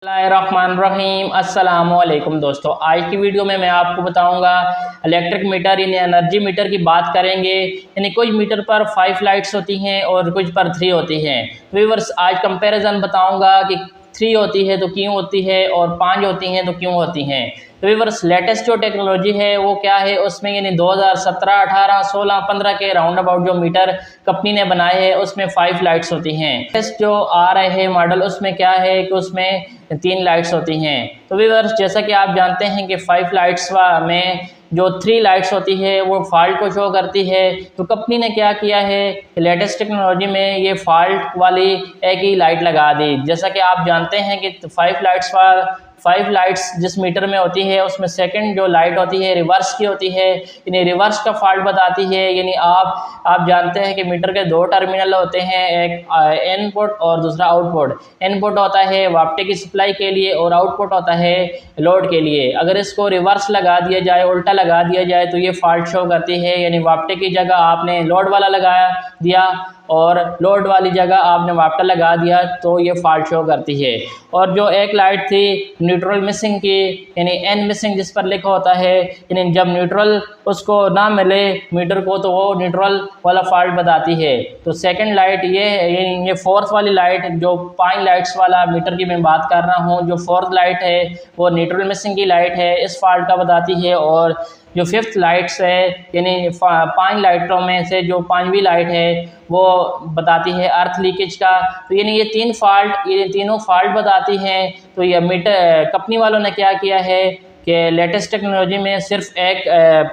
बिस्मिल्लाहिर्रहमानिर्रहीम। अस्सलाम वालेकुम दोस्तों, आज की वीडियो में मैं आपको बताऊंगा इलेक्ट्रिक मीटर यानी एनर्जी मीटर की बात करेंगे। यानी कुछ मीटर पर 5 लाइट्स होती हैं और कुछ पर 3 होती हैं। व्यूअर्स, आज कंपैरिजन बताऊंगा कि 3 होती है तो क्यों होती है और 5 होती हैं तो क्यों होती हैं। तो व्यूअर्स, लेटेस्ट जो टेक्नोलॉजी है वो क्या है, उसमें यानी 2017, 18, 16, 15 के राउंड अबाउट जो मीटर कंपनी ने बनाए हैं उसमें 5 लाइट्स होती हैं। लेटेस्ट जो आ रहे हैं मॉडल उसमें क्या है कि उसमें 3 लाइट्स होती हैं। तो व्यूअर्स, जैसा कि आप जानते हैं कि 5 लाइट्स में जो 3 लाइट्स होती है वो फॉल्ट को शो करती है। तो कंपनी ने क्या किया है, लेटेस्ट टेक्नोलॉजी में ये फॉल्ट वाली एक ही लाइट लगा दी। जैसा कि आप जानते हैं कि 5 लाइट्स जिस मीटर में होती है उसमें सेकंड जो लाइट होती है रिवर्स की होती है, यानी रिवर्स का फॉल्ट बताती है। यानी आप जानते हैं कि मीटर के 2 टर्मिनल होते हैं, एक इनपुट और दूसरा आउटपुट। इनपुट होता है वापटे की सप्लाई के लिए और आउटपुट होता है लोड के लिए। अगर इसको रिवर्स लगा दिया जाए, उल्टा लगा दिया जाए तो ये फॉल्ट शो करती है। यानी वापटे की जगह आपने लोड वाला लगाया दिया और लोड वाली जगह आपने वापटा लगा दिया तो ये फॉल्ट शो करती है। और जो एक लाइट थी न्यूट्रल मिसिंग की, यानी एन मिसिंग जिस पर लिखा होता है, यानी जब न्यूट्रल उसको ना मिले मीटर को तो वो न्यूट्रल वाला फॉल्ट बताती है। तो सेकंड लाइट ये है, यानी ये फोर्थ वाली लाइट जो 5 लाइट्स वाला मीटर की मैं बात कर रहा हूँ, जो फोर्थ लाइट है वो न्यूट्रल मिसिंग की लाइट है, इस फॉल्ट का बताती है। और जो 5th लाइट्स है यानी 5 लाइटों में से जो 5वीं लाइट है वो बताती है अर्थ लीकेज का। तो यानी ये तीनों फॉल्ट बताती हैं। तो ये मीटर कंपनी वालों ने क्या किया है कि लेटेस्ट टेक्नोलॉजी में सिर्फ एक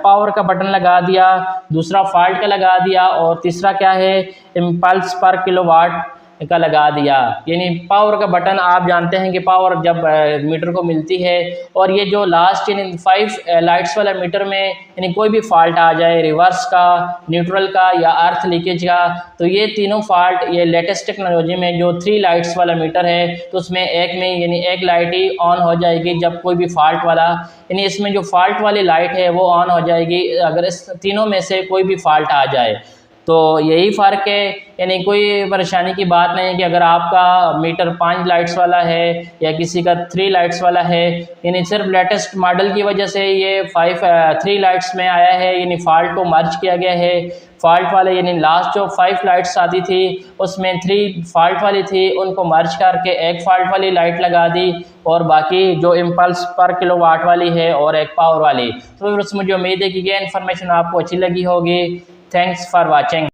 पावर का बटन लगा दिया, दूसरा फॉल्ट का लगा दिया और तीसरा क्या है इम्पल्स पर किलोवाट का लगा दिया। यानी पावर का बटन, आप जानते हैं कि पावर जब मीटर को मिलती है। और ये जो लास्ट यानी 5 लाइट्स वाला मीटर में यानी कोई भी फॉल्ट आ जाए, रिवर्स का, न्यूट्रल का या अर्थ लीकेज का, तो ये तीनों फॉल्ट ये लेटेस्ट टेक्नोलॉजी में जो 3 लाइट्स वाला मीटर है तो उसमें एक में यानी एक लाइट ही ऑन हो जाएगी जब कोई भी फॉल्ट वाला, यानी इसमें जो फॉल्ट वाली लाइट है वो ऑन हो जाएगी अगर इस तीनों में से कोई भी फॉल्ट आ जाए। तो यही फ़र्क है, यानी कोई परेशानी की बात नहीं है कि अगर आपका मीटर 5 लाइट्स वाला है या किसी का 3 लाइट्स वाला है। यानी सिर्फ लेटेस्ट मॉडल की वजह से ये 3 लाइट्स में आया है, यानी फॉल्ट को मर्ज किया गया है। फॉल्ट वाले यानी लास्ट जो 5 लाइट्स आती थी उसमें 3 फॉल्ट वाली थी, उनको मर्ज करके एक फॉल्ट वाली लाइट लगा दी और बाकी जो इम्पल्स पर किलोवाट वाली है और एक पावर वाली। तो मुझे उम्मीद है कि ये इन्फॉर्मेशन आपको अच्छी लगी होगी। Thanks for watching.